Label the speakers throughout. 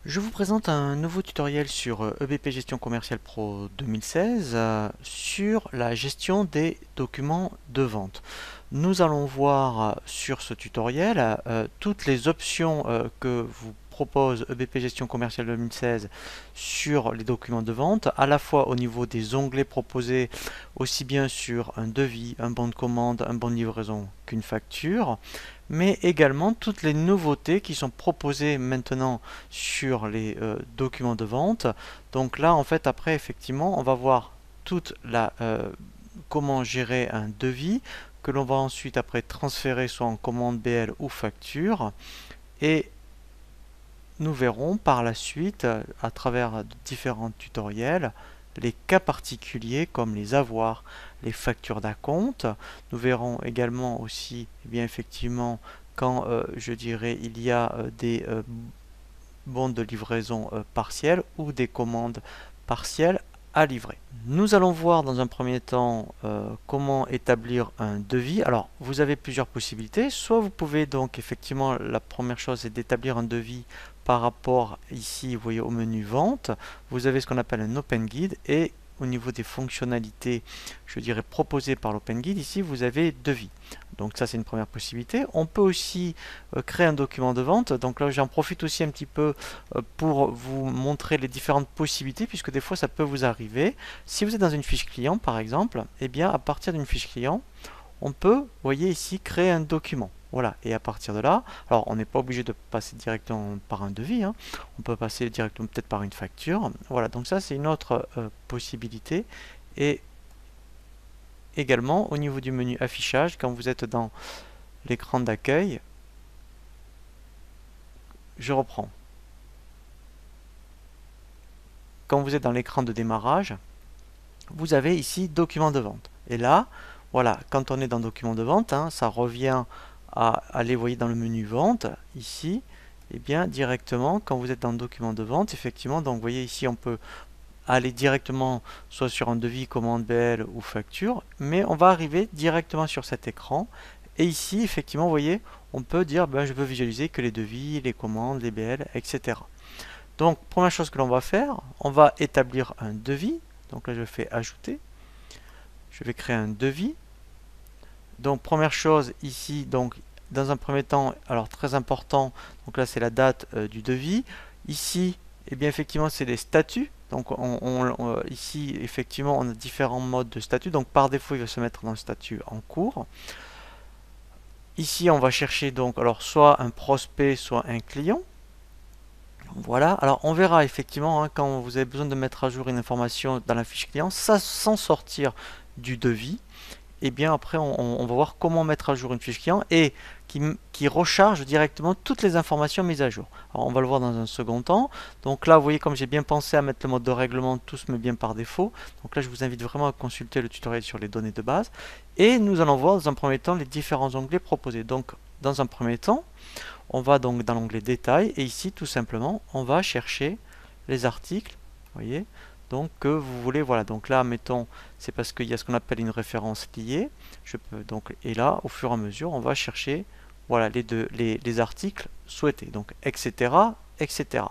Speaker 1: Je vous présente un nouveau tutoriel sur EBP Gestion Commerciale Pro 2016 sur la gestion des documents de vente. Nous allons voir sur ce tutoriel toutes les options que vous propose EBP Gestion Commerciale 2016 sur les documents de vente, à la fois au niveau des onglets proposés, aussi bien sur un devis, un bon de commande, un bon de livraison qu'une facture, mais également toutes les nouveautés qui sont proposées maintenant sur les documents de vente. Donc là, en fait, après, effectivement, on va voir toute la comment gérer un devis que l'on va ensuite après transférer soit en commande BL ou facture, et nous verrons par la suite à travers différents tutoriels les cas particuliers comme les avoirs, les factures d'acompte. Nous verrons également aussi bien effectivement quand je dirais il y a des bons de livraison partielle ou des commandes partielles à livrer. Nous allons voir dans un premier temps comment établir un devis. Alors, vous avez plusieurs possibilités. Soit vous pouvez donc effectivement, la première chose c'est d'établir un devis par rapport ici, vous voyez au menu vente. Vous avez ce qu'on appelle un Open Guide et au niveau des fonctionnalités, je dirais proposées par l'Open Guide, ici vous avez devis. Donc ça c'est une première possibilité. On peut aussi créer un document de vente. Donc là j'en profite aussi un petit peu pour vous montrer les différentes possibilités, puisque des fois ça peut vous arriver. Si vous êtes dans une fiche client par exemple, et bien à partir d'une fiche client, on peut, vous voyez ici, créer un document. Voilà, et à partir de là, alors on n'est pas obligé de passer directement par un devis, hein. On peut passer directement peut-être par une facture. Voilà, donc ça c'est une autre possibilité. Et également au niveau du menu affichage, quand vous êtes dans l'écran d'accueil, je reprends. Quand vous êtes dans l'écran de démarrage, vous avez ici document de vente. Et là, voilà, quand on est dans document de vente, hein, ça revient à aller, vous voyez, dans le menu vente, ici, et bien directement, quand vous êtes dans le document de vente, effectivement, donc vous voyez ici, on peut aller directement soit sur un devis, commande BL ou facture, mais on va arriver directement sur cet écran. Et ici, effectivement, vous voyez, on peut dire, ben, je veux visualiser que les devis, les commandes, les BL, etc. Donc, première chose que l'on va faire, on va établir un devis. Donc là, je fais ajouter. Je vais créer un devis. Donc, première chose ici, donc dans un premier temps, alors très important, donc là c'est la date du devis. Ici, eh bien effectivement, c'est les statuts. Donc ici, effectivement, on a différents modes de statut. Donc par défaut, il va se mettre dans le statut en cours. Ici, on va chercher donc alors soit un prospect, soit un client. Voilà, alors on verra effectivement hein, quand vous avez besoin de mettre à jour une information dans la fiche client, ça sans sortir du devis. Et bien après on va voir comment mettre à jour une fiche client et qui recharge directement toutes les informations mises à jour. Alors on va le voir dans un second temps. Donc là vous voyez comme j'ai bien pensé à mettre le mode de règlement, tout se met bien par défaut. Donc là je vous invite vraiment à consulter le tutoriel sur les données de base. Et nous allons voir dans un premier temps les différents onglets proposés. Donc dans un premier temps, on va donc dans l'onglet détail et ici tout simplement on va chercher les articles, vous voyez, donc que vous voulez. Voilà, donc là mettons c'est parce qu'il y a ce qu'on appelle une référence liée. Je peux donc, et là au fur et à mesure on va chercher voilà les articles souhaités, donc etc etc.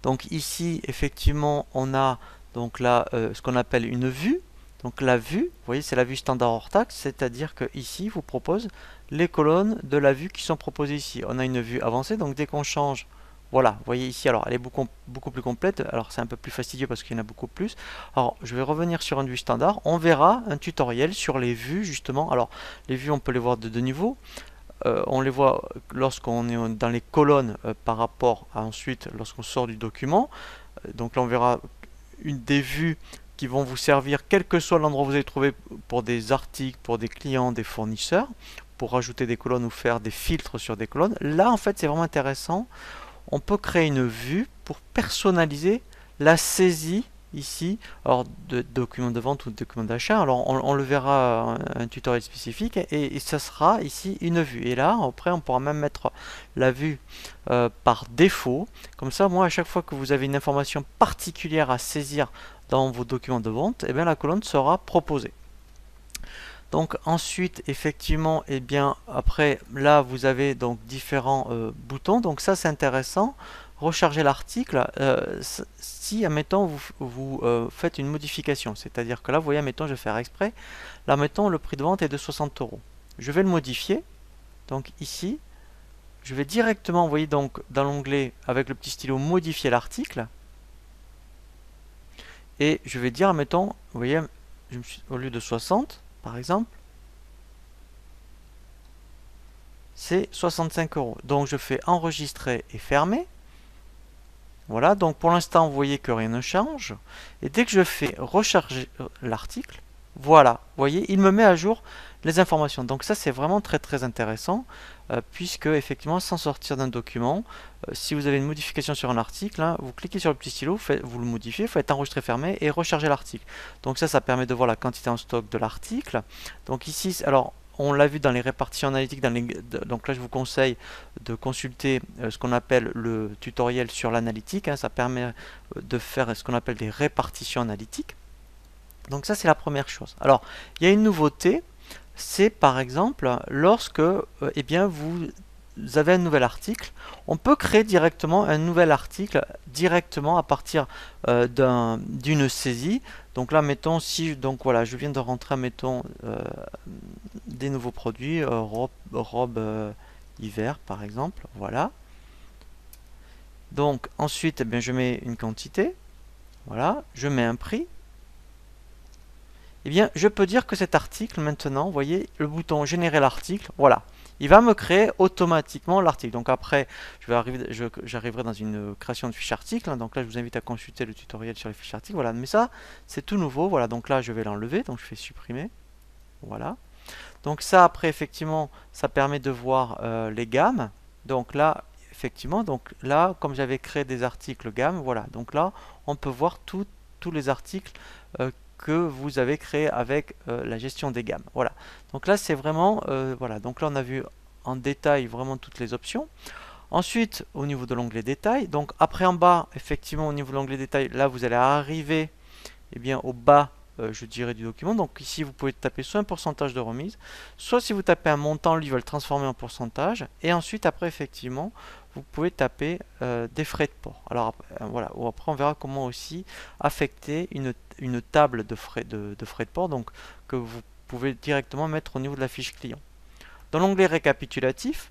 Speaker 1: Donc ici effectivement on a donc là ce qu'on appelle une vue. Donc la vue, vous voyez, c'est la vue standard hors taxe, c'est-à-dire que ici vous propose les colonnes de la vue qui sont proposées ici. On a une vue avancée, donc dès qu'on change, voilà, vous voyez ici, alors elle est beaucoup plus complète, alors c'est un peu plus fastidieux parce qu'il y en a beaucoup plus. Alors je vais revenir sur une vue standard, on verra un tutoriel sur les vues justement. Alors les vues on peut les voir de deux niveaux. On les voit lorsqu'on est dans les colonnes par rapport à ensuite lorsqu'on sort du document. Donc là on verra une des vues qui vont vous servir quel que soit l'endroit où vous allez trouver pour des articles, pour des clients, des fournisseurs, pour rajouter des colonnes ou faire des filtres sur des colonnes. Là en fait c'est vraiment intéressant. On peut créer une vue pour personnaliser la saisie ici, alors de documents de vente ou de documents d'achat. Alors on le verra un tutoriel spécifique et ça sera ici une vue. Et là après on pourra même mettre la vue par défaut. Comme ça moi à chaque fois que vous avez une information particulière à saisir dans vos documents de vente, et bien la colonne sera proposée. Donc ensuite effectivement après là vous avez donc différents boutons. Donc ça c'est intéressant. recharger l'article si, admettons, vous faites une modification. C'est-à-dire que là, vous voyez, admettons, je vais faire exprès. Là, admettons, le prix de vente est de 60 euros. Je vais le modifier. Donc ici, je vais directement, vous voyez, donc dans l'onglet avec le petit stylo, modifier l'article. Et je vais dire, admettons, vous voyez, au lieu de 60, par exemple, c'est 65 euros. Donc je fais enregistrer et fermer. Voilà, donc pour l'instant, vous voyez que rien ne change. Et dès que je fais recharger l'article, voilà, vous voyez, il me met à jour les informations. Donc ça, c'est vraiment très très intéressant, puisque effectivement, sans sortir d'un document, si vous avez une modification sur un article, hein, vous cliquez sur le petit stylo, vous le modifiez, vous faites enregistrer, fermer et recharger l'article. Donc ça permet de voir la quantité en stock de l'article. Donc ici, alors, on l'a vu dans les répartitions analytiques, donc là je vous conseille de consulter ce qu'on appelle le tutoriel sur l'analytique, hein, ça permet de faire ce qu'on appelle des répartitions analytiques. Donc ça c'est la première chose. Alors il y a une nouveauté, c'est par exemple lorsque eh bien, vous avez un nouvel article, on peut créer directement un nouvel article directement à partir d'une saisie. Donc là, mettons, si donc voilà, je viens de rentrer, mettons, des nouveaux produits, robe hiver par exemple, voilà. Donc ensuite, eh bien, je mets une quantité, voilà, je mets un prix. Eh bien, je peux dire que cet article, maintenant, vous voyez, le bouton générer l'article, voilà. Il va me créer automatiquement l'article. Donc après, j'arriverai dans une création de fiche article. Hein, donc là, je vous invite à consulter le tutoriel sur les fiches articles. Voilà, mais ça, c'est tout nouveau. Voilà, donc là, je vais l'enlever. Donc je fais supprimer. Voilà. Donc ça, après, effectivement, ça permet de voir les gammes. Donc là, effectivement, donc là, comme j'avais créé des articles gamme, voilà. Donc là, on peut voir tous les articles que vous avez créés avec la gestion des gammes. Voilà. Donc là, c'est vraiment, voilà. Donc là, on a vu en détail vraiment toutes les options. Ensuite, au niveau de l'onglet détail, donc après en bas, effectivement, au niveau de l'onglet détail, là, vous allez arriver, eh bien, au bas, je dirais, du document. Donc ici, vous pouvez taper soit un pourcentage de remise, soit si vous tapez un montant, lui, il va le transformer en pourcentage. Et ensuite, après, effectivement, vous pouvez taper des frais de port. Alors voilà, ou après on verra comment aussi affecter une table de frais de port, donc que vous pouvez directement mettre au niveau de la fiche client. Dans l'onglet récapitulatif,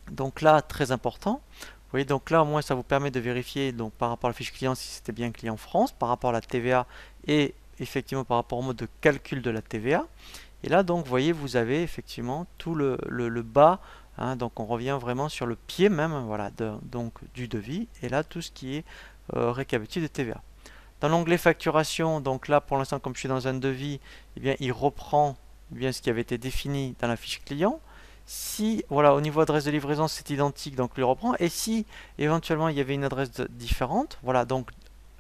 Speaker 1: donc là, très important, vous voyez, donc là au moins ça vous permet de vérifier donc par rapport à la fiche client si c'était bien client France, par rapport à la TVA et effectivement par rapport au mode de calcul de la TVA. Et là donc vous voyez, vous avez effectivement tout le bas. Hein, donc on revient vraiment sur le pied même, voilà, donc du devis, et là tout ce qui est récapitulatif de TVA. Dans l'onglet facturation, donc là pour l'instant comme je suis dans un devis, eh bien il reprend bien ce qui avait été défini dans la fiche client. Si voilà, au niveau adresse de livraison c'est identique, donc il reprend. Et si éventuellement il y avait une adresse différente, voilà, donc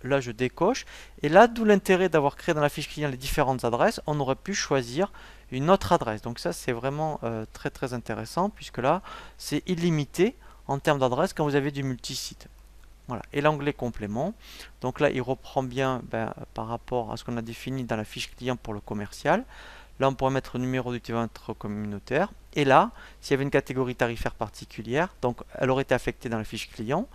Speaker 1: là je décoche. Et là, d'où l'intérêt d'avoir créé dans la fiche client les différentes adresses, on aurait pu choisir une autre adresse. Donc ça c'est vraiment très très intéressant, puisque là c'est illimité en termes d'adresse quand vous avez du multisite. Voilà. Et l'onglet complément, donc là il reprend bien par rapport à ce qu'on a défini dans la fiche client pour le commercial. Là on pourrait mettre le numéro d'utilisateur communautaire. Et là, s'il y avait une catégorie tarifaire particulière, donc elle aurait été affectée dans la fiche client.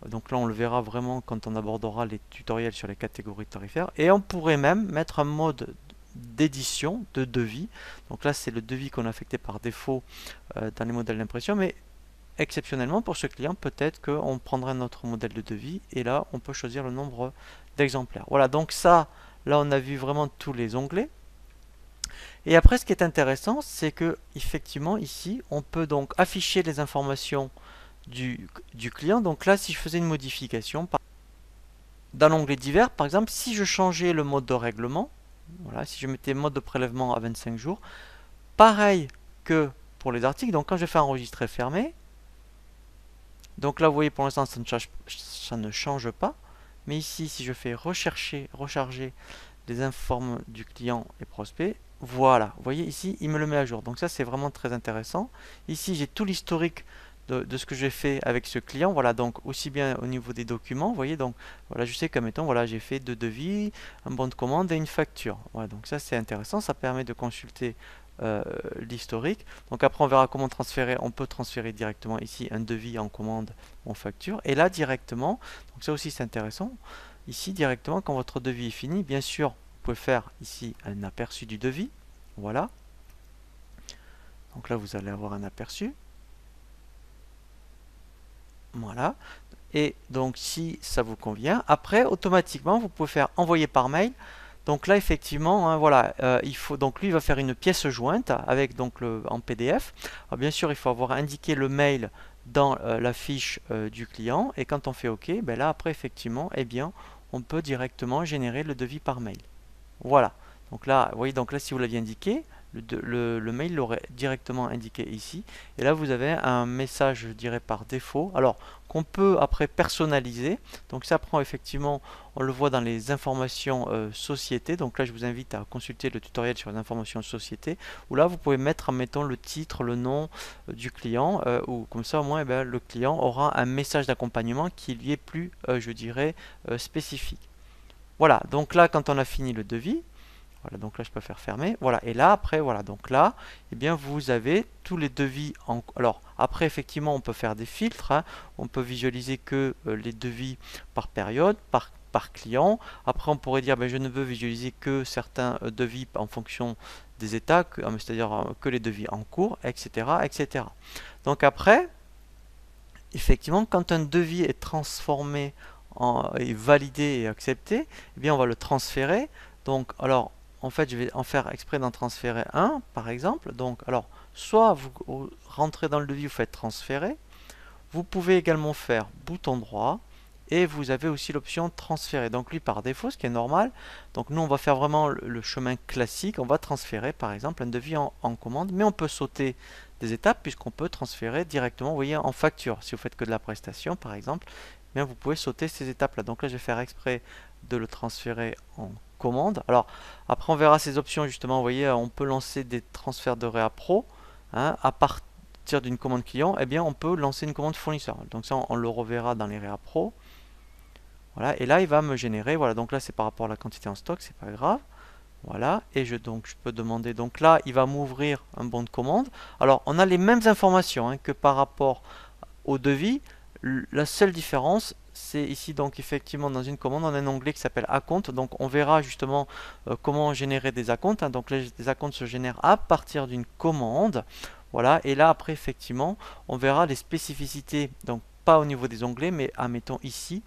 Speaker 1: Donc là on le verra vraiment quand on abordera les tutoriels sur les catégories tarifaires. Et on pourrait même mettre un mode d'édition de devis. Donc là c'est le devis qu'on a affecté par défaut dans les modèles d'impression, mais exceptionnellement pour ce client peut-être qu'on prendrait un autre modèle de devis et là on peut choisir le nombre d'exemplaires. Voilà, donc ça, là on a vu vraiment tous les onglets. Et après ce qui est intéressant, c'est que effectivement ici on peut donc afficher les informations du client. Donc là si je faisais une modification dans l'onglet divers, par exemple, si je changeais le mode de règlement, voilà, si je mettais mode de prélèvement à 25 jours, pareil que pour les articles, donc quand je fais enregistrer fermer, donc là vous voyez pour l'instant ça ne change pas, mais ici si je fais recharger les informes du client et prospect, voilà, vous voyez ici il me le met à jour, donc ça c'est vraiment très intéressant. Ici j'ai tout l'historique de ce que j'ai fait avec ce client, voilà, donc aussi bien au niveau des documents, vous voyez, donc voilà, je sais comme étant, voilà, j'ai fait 2 devis, un bon de commande et une facture, voilà, donc ça c'est intéressant, ça permet de consulter l'historique. Donc après on verra comment transférer, on peut transférer directement ici un devis en commande ou en facture. Et là directement, donc ça aussi c'est intéressant, ici directement quand votre devis est fini, bien sûr vous pouvez faire ici un aperçu du devis. Voilà. Donc là vous allez avoir un aperçu. Voilà. Et donc si ça vous convient, après automatiquement vous pouvez faire envoyer par mail. Donc là effectivement, hein, voilà, il faut donc lui il va faire une pièce jointe avec donc en PDF. Alors bien sûr il faut avoir indiqué le mail dans la fiche du client et quand on fait OK, ben là après effectivement, eh bien on peut directement générer le devis par mail. Voilà. Donc là, vous voyez, donc là si vous l'aviez indiqué, le mail l'aurait directement indiqué ici. Et là, vous avez un message, je dirais, par défaut. Alors, qu'on peut après personnaliser. Donc ça prend effectivement, on le voit dans les informations société. Donc là, je vous invite à consulter le tutoriel sur les informations société. Où là, vous pouvez mettre, mettons, le titre, le nom du client. Ou comme ça, au moins, eh bien, le client aura un message d'accompagnement qui lui est plus, je dirais, spécifique. Voilà, donc là, quand on a fini le devis, voilà, donc là je peux faire fermer. Voilà, et là après, voilà, donc là, eh bien vous avez tous les devis en. Alors après, effectivement, on peut faire des filtres. Hein. On peut visualiser que les devis par période, par client. Après, on pourrait dire, ben, je ne veux visualiser que certains devis en fonction des états, c'est-à-dire que les devis en cours, etc., etc. Donc après, effectivement, quand un devis est transformé est validé et accepté, eh bien on va le transférer. Donc, alors, en fait, je vais en faire exprès d'en transférer un, par exemple. Donc, alors, soit vous rentrez dans le devis, vous faites transférer. Vous pouvez également faire bouton droit. Et vous avez aussi l'option transférer. Donc lui par défaut, ce qui est normal. Donc nous on va faire vraiment le chemin classique. On va transférer par exemple un devis en commande. Mais on peut sauter des étapes puisqu'on peut transférer directement, vous voyez, en facture. Si vous faites que de la prestation par exemple, eh bien vous pouvez sauter ces étapes là. Donc là je vais faire exprès de le transférer en commande. Alors après on verra ces options justement. Vous voyez, on peut lancer des transferts de Réa Pro hein, à partir d'une commande client. Eh bien on peut lancer une commande fournisseur. Donc ça on le reverra dans les Réa Pro. Voilà, et là il va me générer, voilà, donc là c'est par rapport à la quantité en stock, c'est pas grave. Voilà, et donc je peux demander, donc là il va m'ouvrir un bon de commande. Alors on a les mêmes informations hein, que par rapport au devis. La seule différence, c'est ici donc effectivement dans une commande, on a un onglet qui s'appelle acompte. Donc on verra justement comment générer des acomptes. Hein. Donc les acomptes se génèrent à partir d'une commande. Voilà, et là après effectivement, on verra les spécificités. Donc pas au niveau des onglets, mais admettons ici.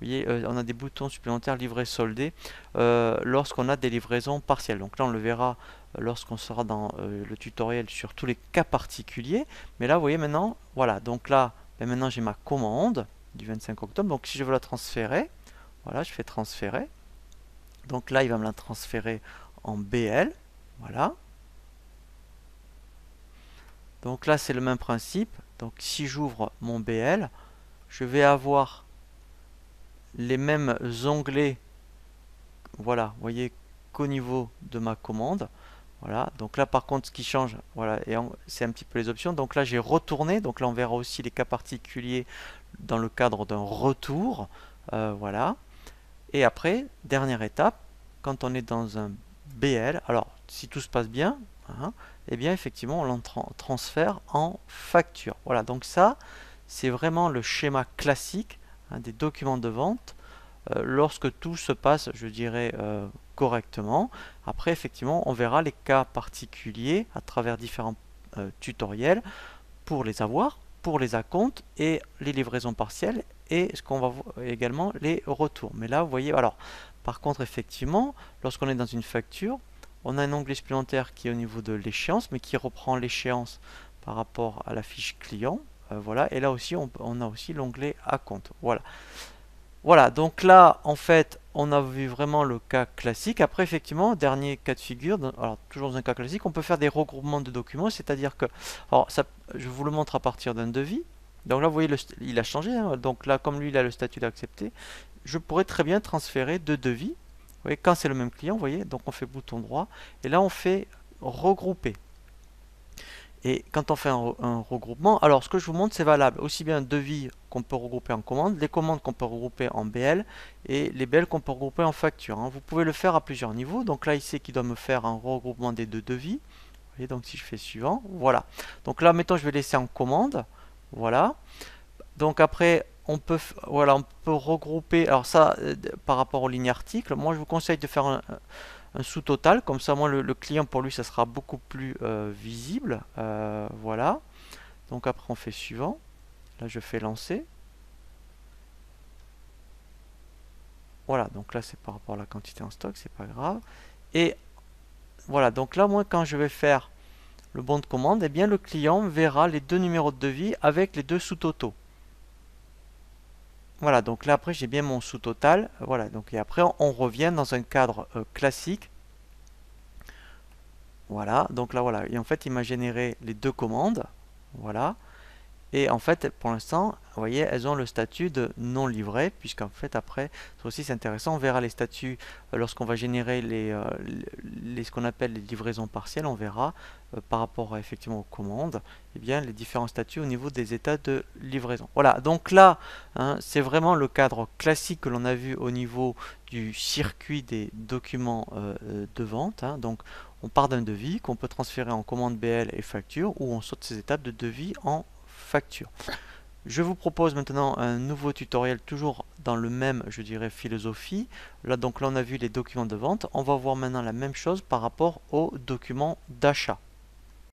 Speaker 1: Vous voyez, on a des boutons supplémentaires livrés soldés lorsqu'on a des livraisons partielles. Donc là, on le verra lorsqu'on sera dans le tutoriel sur tous les cas particuliers. Mais là, vous voyez maintenant, voilà. Donc là, ben maintenant j'ai ma commande du 25 octobre. Donc si je veux la transférer, voilà, je fais transférer. Donc là, il va me la transférer en BL. Voilà. Donc là, c'est le même principe. Donc si j'ouvre mon BL, je vais avoir les mêmes onglets, voilà, vous voyez, qu'au niveau de ma commande. Voilà, donc là par contre ce qui change, voilà, et c'est un petit peu les options. Donc là j'ai retourné, donc là on verra aussi les cas particuliers dans le cadre d'un retour. Voilà. Et après, dernière étape, quand on est dans un BL, alors si tout se passe bien, hein, eh bien effectivement on le transfère en facture. Voilà, donc ça c'est vraiment le schéma classique hein, des documents de vente lorsque tout se passe, je dirais, correctement. Après, effectivement, on verra les cas particuliers à travers différents tutoriels pour les avoirs, pour les acomptes et les livraisons partielles et ce qu'on va voir également les retours. Mais là, vous voyez, alors, par contre, effectivement, lorsqu'on est dans une facture, on a un onglet supplémentaire qui est au niveau de l'échéance, mais qui reprend l'échéance par rapport à la fiche client. Voilà, et là aussi, on a aussi l'onglet acompte. Voilà. Voilà, donc là, en fait, on a vu vraiment le cas classique. Après, effectivement, dernier cas de figure, alors toujours dans un cas classique, on peut faire des regroupements de documents, c'est-à-dire que, alors ça, je vous le montre à partir d'un devis. Donc là, vous voyez, il a changé. Hein. Donc là, comme lui, il a le statut d'accepté, je pourrais très bien transférer deux devis. Vous voyez, quand c'est le même client, vous voyez, donc on fait bouton droit, et là, on fait regrouper. Et quand on fait un regroupement, alors ce que je vous montre c'est valable aussi bien un devis qu'on peut regrouper en commande, les commandes qu'on peut regrouper en BL et les BL qu'on peut regrouper en facture. Hein. Vous pouvez le faire à plusieurs niveaux. Donc là il sait qu'il doit me faire un regroupement des deux devis. voyez, donc si je fais suivant, voilà. Donc là, mettons, je vais laisser en commande. Voilà. Donc après, voilà, on peut regrouper. Alors ça, par rapport aux lignes articles, moi je vous conseille de faire un sous-total. Comme ça, moi, le client, pour lui, ça sera beaucoup plus visible. Voilà. Donc après, on fait suivant. Là, je fais lancer. Voilà, donc là, c'est par rapport à la quantité en stock, c'est pas grave. Et voilà, donc là, moi, quand je vais faire le bon de commande, eh bien, le client verra les deux numéros de devis avec les deux sous-totaux. Voilà, donc là, après, j'ai bien mon sous-total. Voilà, donc et après, on revient dans un cadre classique. Voilà, donc là, voilà. Et en fait, il m'a généré les deux commandes. Voilà. Et en fait, pour l'instant, vous voyez, elles ont le statut de non livré, puisqu'en fait, après, ça aussi c'est intéressant, on verra les statuts lorsqu'on va générer ce qu'on appelle les livraisons partielles, on verra par rapport effectivement aux commandes, eh bien, les différents statuts au niveau des états de livraison. Voilà, donc là, hein, c'est vraiment le cadre classique que l'on a vu au niveau du circuit des documents de vente. Hein. Donc, on part d'un devis qu'on peut transférer en commande BL et facture, ou on saute ces étapes de devis en facture. Je vous propose maintenant un nouveau tutoriel toujours dans le même, je dirais, philosophie. Là, on a vu les documents de vente. On va voir maintenant la même chose par rapport aux documents d'achat.